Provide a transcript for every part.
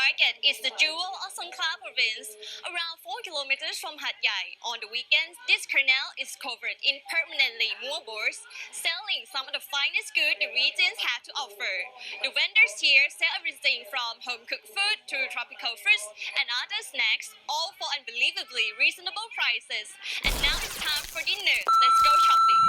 market is the jewel of Songkhla province, around 4 kilometers from Hat Yai. On the weekends, this canal is covered in permanently moorboards, selling some of the finest goods the regions have to offer. The vendors here sell everything from home-cooked food to tropical fruits and other snacks, all for unbelievably reasonable prices. And now it's time for dinner. Let's go shopping.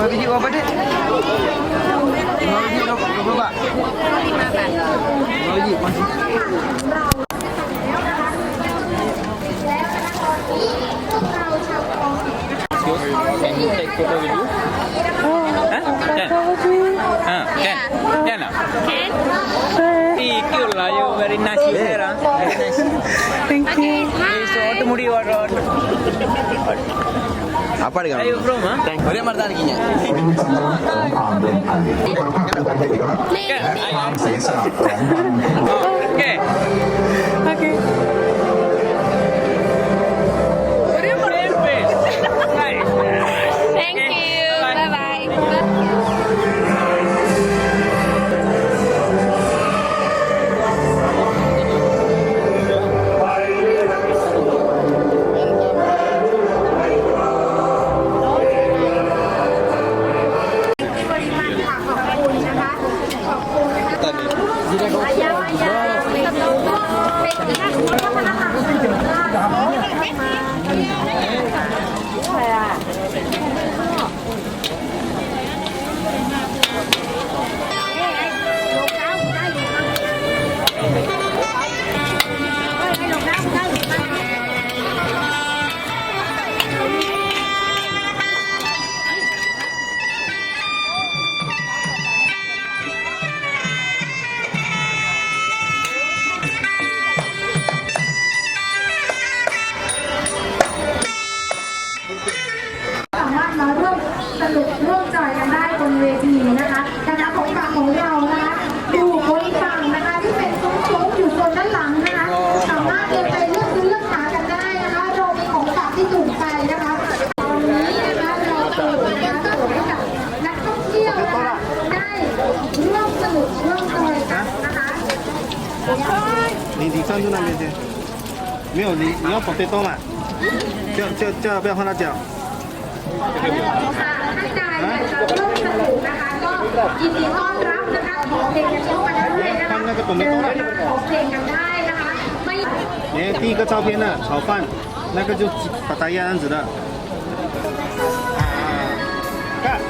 Biji apa dek? 5 biji berapa pak? 5 biji masih. Can you take photo with you? Can? Can lah? Can? Cute lah, you very nice hair ah. Very nice. Thank you. So, automudi or apa dengan? Ayo bro, mah. Boleh marah lagi nya. Oke. Oke. Thank you. Bye-bye.你上去那边去，没有你要potato嘛？这要不要换辣椒？看那个懂没懂？哎，第一个照片呢，炒饭，那个就把它样子的。看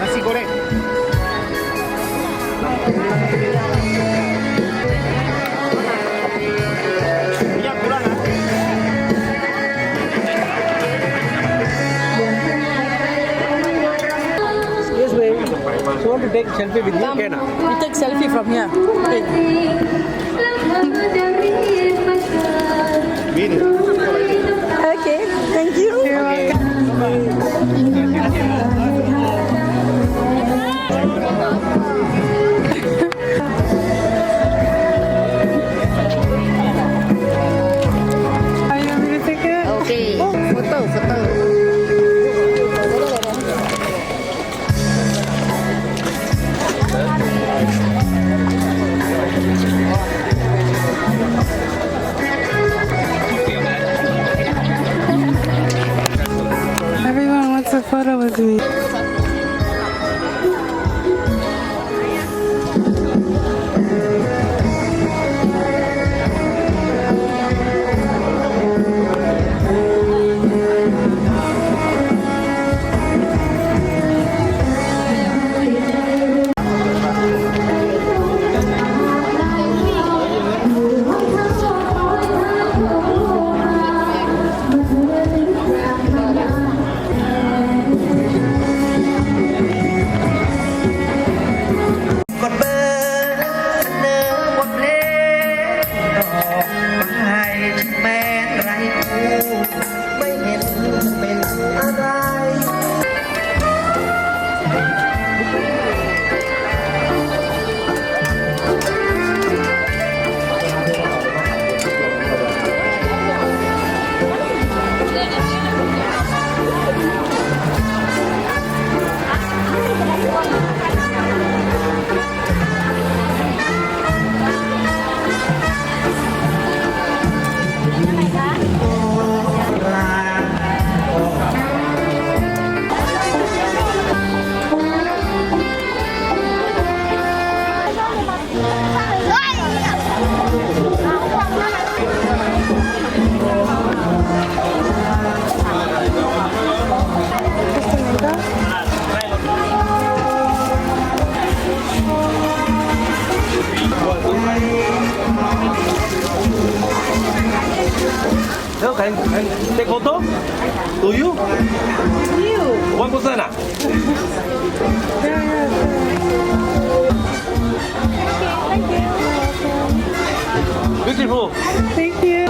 ，nasi goreng。不要不让啊！ Yes, way. So want to take selfie with you? Can We take selfie from here. Okay, thank you. Are you want me to take it? Okay. Foto. Everyone wants a photo with me. No, can take photo? Do you? You. 1%啊？ Beautiful. Thank you.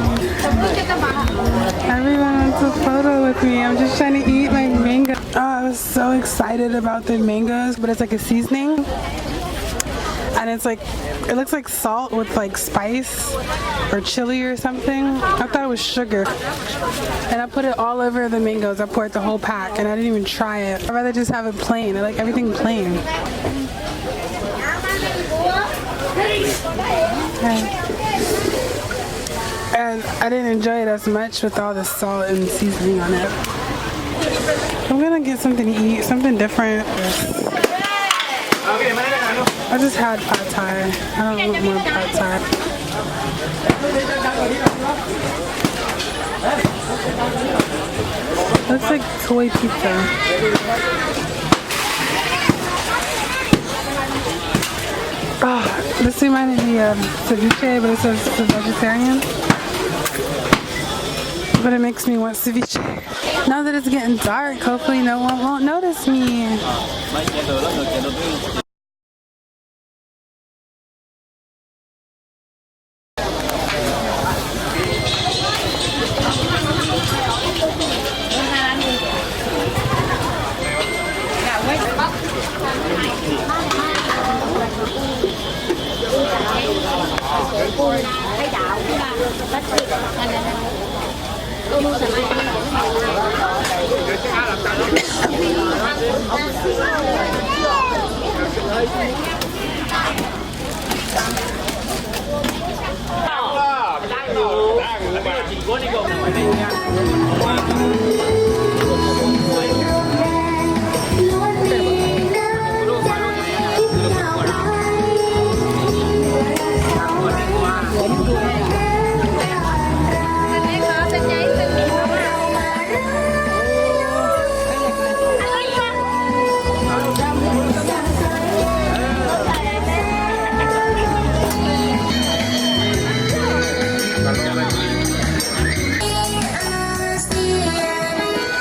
Everyone wants a photo with me. I'm just trying to eat my mango. Oh, I was so excited about the mangoes, but it's like a seasoning. And it's like, it looks like salt with like spice or chili or something. I thought it was sugar. And I put it all over the mangoes. I poured the whole pack and I didn't even try it. I'd rather just have it plain. I like everything plain. And I didn't enjoy it as much with all the salt and seasoning on it. I'm gonna get something to eat, something different. I just had pad thai. I don't want more pad thai. Looks like toy pizza. Oh, this reminded me of ceviche, but it says it's vegetarian. But it makes me want ceviche. Now that it's getting dark, hopefully no one won't notice me.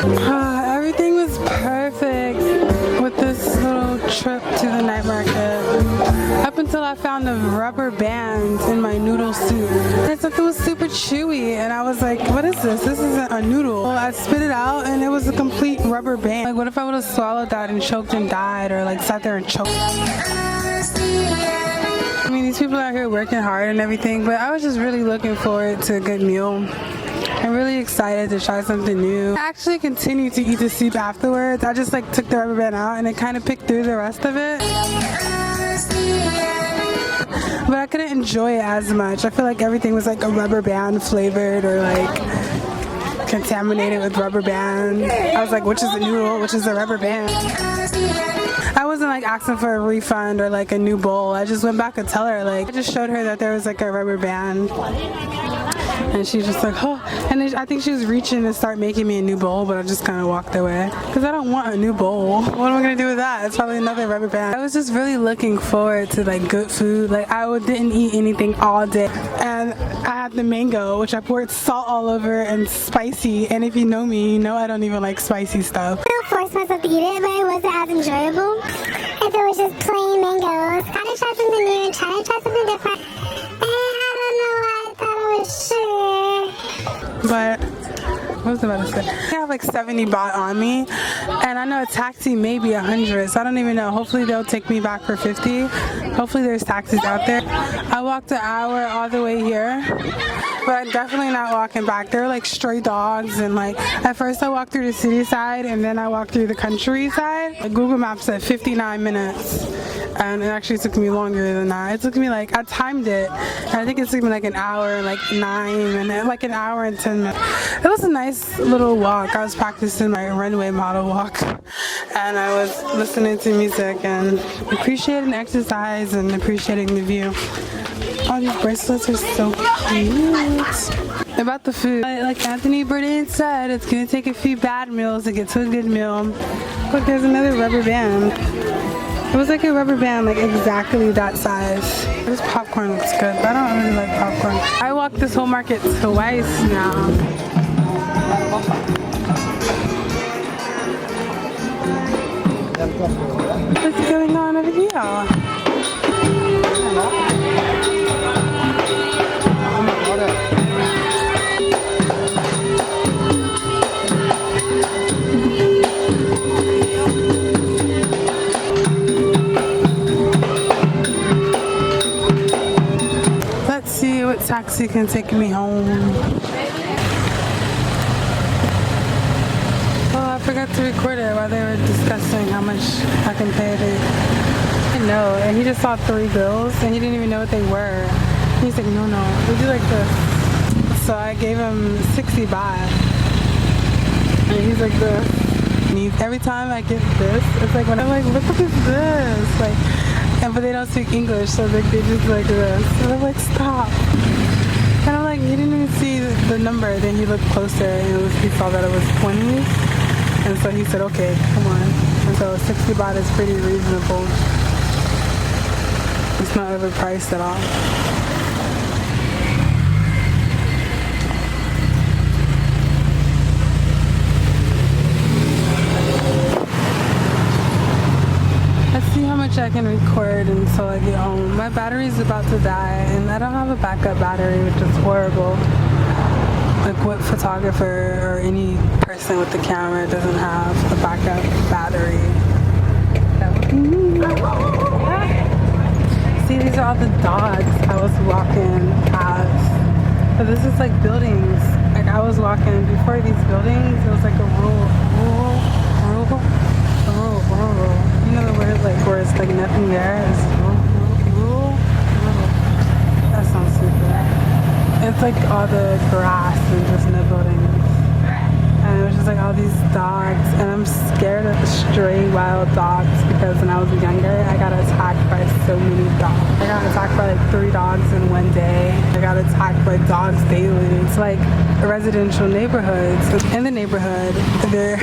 Everything was perfect with this little trip to the night market. Up until I found a rubber band in my noodle soup. I thought it was super chewy and I was like, what is this? This isn't a noodle. I spit it out and it was a complete rubber band. Like what if I would have swallowed that and choked and died, or like sat there and choked? I mean, these people out here working hard and everything, but I was just really looking forward to a good meal. I'm really excited to try something new. I actually continued to eat the soup afterwards. I just like took the rubber band out and I kind of picked through the rest of it. But I couldn't enjoy it as much. I feel like everything was like a rubber band flavored or like contaminated with rubber band. I was like, which is the noodle, which is the rubber band? I wasn't like asking for a refund or like a new bowl. I just went back and tell her, like, I just showed her that there was like a rubber band. And she's just like, oh, and then I think she was reaching to start making me a new bowl, but I just kind of walked away because I don't want a new bowl. What am I gonna do with that? It's probably another rubber band. I was just really looking forward to like good food. Like I didn't eat anything all day, and I had the mango, which I poured salt all over and spicy. And if you know me, you know I don't even like spicy stuff. I don't force myself to eat it, but it wasn't as enjoyable if it was just plain mangoes. Trying to try something new and trying to try something different. Sure. But what was I about to say? I have like 70 baht on me, and I know a taxi may be 100, so I don't even know. Hopefully they'll take me back for 50. Hopefully there's taxis out there. I walked an hour all the way here, but I'm definitely not walking back. There are like stray dogs, and like at first I walked through the city side and then I walked through the countryside. Google Maps said 59 minutes. And it actually took me longer than that. It took me like, I timed it, and I think it took me like an hour, like 9 minutes, like an hour and 10 minutes. It was a nice little walk. I was practicing my runway model walk, and I was listening to music and appreciating exercise and appreciating the view. All these bracelets are so cute. About the food, like Anthony Bourdain said, it's gonna take a few bad meals to get to a good meal. Look, there's another rubber band. It was like a rubber band, like exactly that size. This popcorn looks good, but I don't really like popcorn. I walked this whole market twice now. What's going on over here? Let's see what taxi can take me home. Oh, I forgot to record it while they were discussing how much I can pay. I know, and he just saw 3 bills and he didn't even know what they were. He's like, no, we do like this. So I gave him 60 baht. And he's like this. Every time I get this, it's like when I'm like, look what is this? Like, but they don't speak English, so they just like this. And I'm like, stop. And I'm like, he didn't even see the number. Then he looked closer and he saw that it was 20s. And so he said, okay, come on. And so 60 baht is pretty reasonable. It's not overpriced at all. I can record until I get home. My battery's about to die and I don't have a backup battery, which is horrible. Like what photographer or any person with the camera doesn't have a backup battery? See, these are all the dogs I was walking past. So this is like buildings. Like I was walking before these buildings, it was like a rural. You know the word like where it's like nothing there? It's rural. That sounds stupid. It's it's like all the grass and just no buildings. And it was just like all these dogs, and I'm scared of stray wild dogs because when I was younger, I got attacked by so many dogs. I got attacked by like 3 dogs in one day. I got attacked by dogs daily. It's like residential neighborhoods. In the neighborhood, there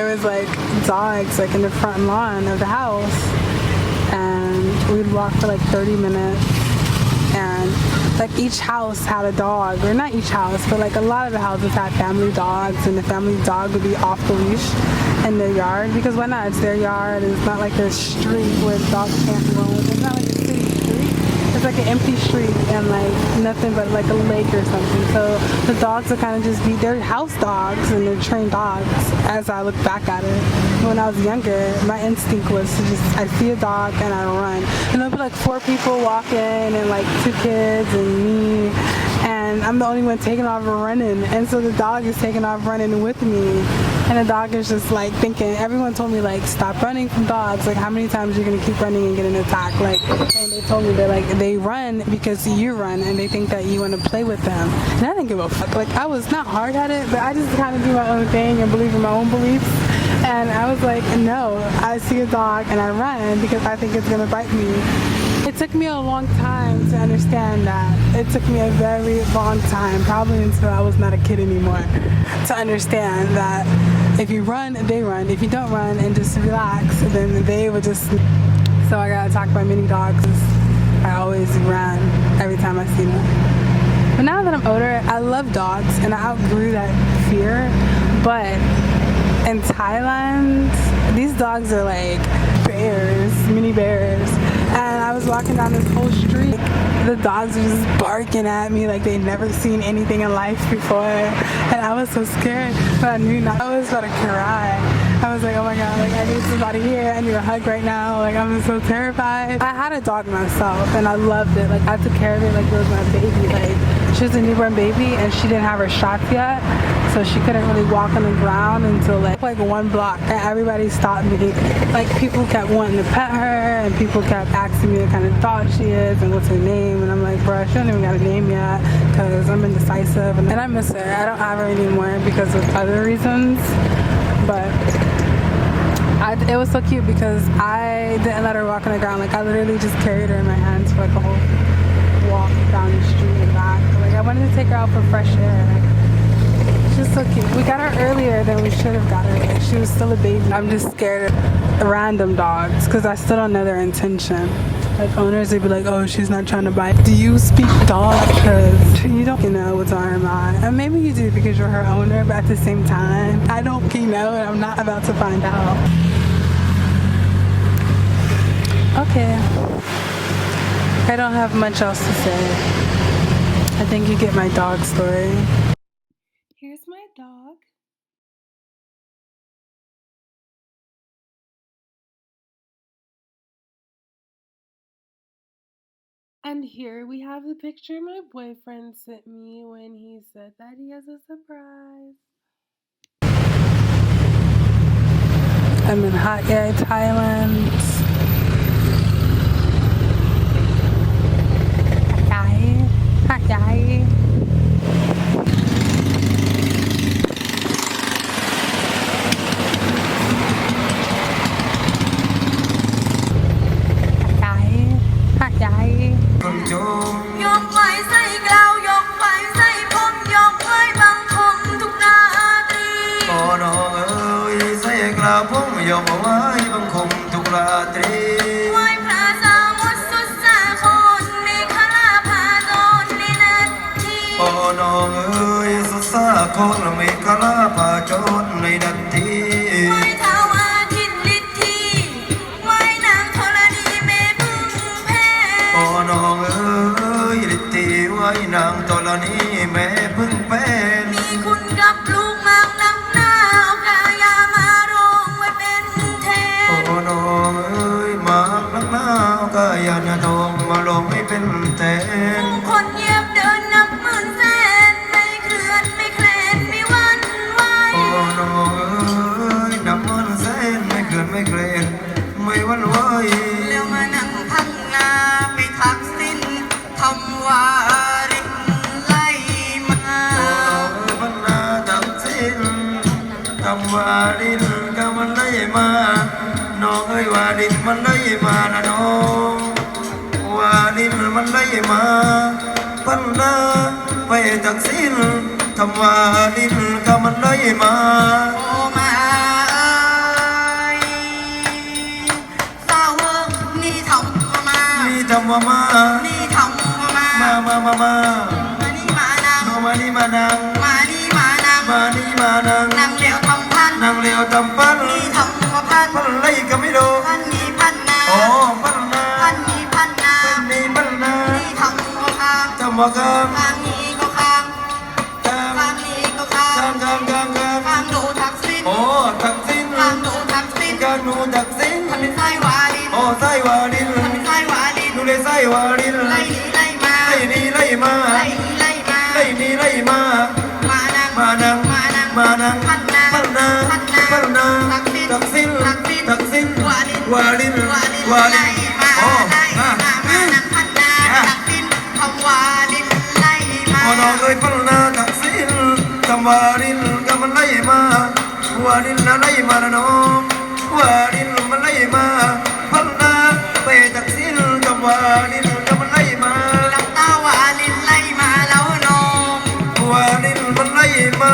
was like dogs like in the front lawn of the house, and we'd walk for like 30 minutes, and like each house had a dog, or not each house, but like a lot of the houses had family dogs, and the family dog would be off the leash in their yard, because why not? It's their yard, and it's not like a street where dogs can't roam. It's not like a city street. It's like an empty street and like nothing but like a lake or something. So the dogs would kind of just be, they're house dogs and they're trained dogs. As I look back at it, when I was younger, my instinct was to just, I see a dog and I run. And there'll be like 4 people walking and like 2 kids and me, and I'm the only one taking off running. And so the dog is taking off running with me. And the dog is just like thinking, everyone told me like, stop running from dogs. Like, how many times are you gonna keep running and get an attack? Like, and they told me they're like, they run because you run and they think that you want to play with them. And I didn't give a fuck. Like, I was not hard at it, but I just kind of do my own thing and believe in my own beliefs. And I was like, no, I see a dog and I run because I think it's gonna bite me. It took me a long time to understand that. It took me a very long time, probably until I was not a kid anymore, to understand that if you run, they run. If you don't run and just relax, then they would just... So I got attacked by many dogs. I always ran every time I see them. But now that I'm older, I love dogs and I outgrew that fear. But in Thailand, these dogs are like bears, mini bears. And I was walking down this whole street. The dogs were just barking at me like they'd never seen anything in life before. And I was so scared, but I knew not. I was about to cry. I was like, oh my God, like I need somebody here. I need a hug right now. Like I'm so terrified. I had a dog myself and I loved it. Like I took care of it like it was my baby. Like she was a newborn baby and she didn't have her shots yet. So she couldn't really walk on the ground until like 1 block. And everybody stopped me. Like people kept wanting to pet her and people kept asking me what kind of dog she is and what's her name. And I'm like, bro, she don't even got a name yet because I'm indecisive. And I miss her. I don't have her anymore because of other reasons. But it was so cute because I didn't let her walk on the ground. Like I literally just carried her in my hands for like a whole walk down the street and back. Like I wanted to take her out for fresh air. She's so cute. We got her earlier than we should have got her. Like she was still a baby. I'm just scared of random dogs because I still don't know their intention. Like owners, they'd be like, oh, she's not trying to bite. Do you speak dog? Because you don't know what's on her mind. And maybe you do because you're her owner, but at the same time, I don't know and I'm not about to find out. Okay. I don't have much else to say. I think you get my dog story. Here's my dog. And here we have the picture my boyfriend sent me when he said that he has a surprise. I'm in Hat Yai, Thailand. Hat Yai. Hat Yai. ยกไว้ใส่กล่าวยกไว้ใส่ผมยกไว้บังคมทุกราตรีโอ้น้องเอ๋ยใส่กล่าวผมยกไว้บังคมทุกราตรีไหว้พระสามุทรสุดสาคนในคลาภาโดนในนาทีโอ้น้องเอ๋ยสุดสาคนในคลาภาโจรในนาทีไหว้เท้าอาทิตย์ฤทธีไหว้นางธรณีแม่พึ่งแพ้โอ้น้องเอ๋ยฤทธีไหว้นางธรณีแม่พึ่งแพ้มีคุณกับลูกมากนักหนาเอากายามาโรงไว้เป็นแทนโอ้น้องเอ๋ยมากนักหนาเอากายาทองมาลงไม่เป็นแทนคนเยียบเดินนับหมื่นแสนไม่เคลื่อนไม่แคลนไม่หวั่นไหวโอ้น้องเอ๋ วาดินก็มันได้มาน้องเอ้ยวาดินมันได้มานะน้องวาดินมันได้มาพันนาไปจากสิ้นทำวาดินก็มันได้มาโอ้มาสาวนี่ทำมานี่ทำมานี่ทำมานี่มานางมานี่มานางมานี่มานางมานี่มานางนางเลี้ยวทำพันนางเลี้ยวทำพันนี่ทำมาพันพันไรก็ไม่รู้พันนี้พันนาโอ้พันนาพันนี้พันนาพันนี้พันนานี่ทำมาข้างทำมาข้างข้างนี้ก็ข้างข้างนี้ก็ข้างข้างดูทักษิณโอ้ทักษิณข้างดูทักษิณข้างดูทักษิณมันเป็นไส้วาดินโอ้ไส้วาดินมันเป็นไส้วาดินดูเลยไส้วาดินไล่นี่ไล่มาไล่นี่ไล่มาไล่นี่ไล่มาไล่นี่ไล่มามานังพันนาทักษิณวาดินโอ้มานังพันนาทักษิณคำวาดินไล่มาน้องเอ้ยพันนาทักษิณคำวาดินก็มันไล่มาวาดินน่ะไล่มานะน้องวาดินมันไล่มาพันนาไปทักษิณคำวาดินก็มันไล่มาลังตาวาดินไล่มาแล้วน้องวาดินมันไล่มา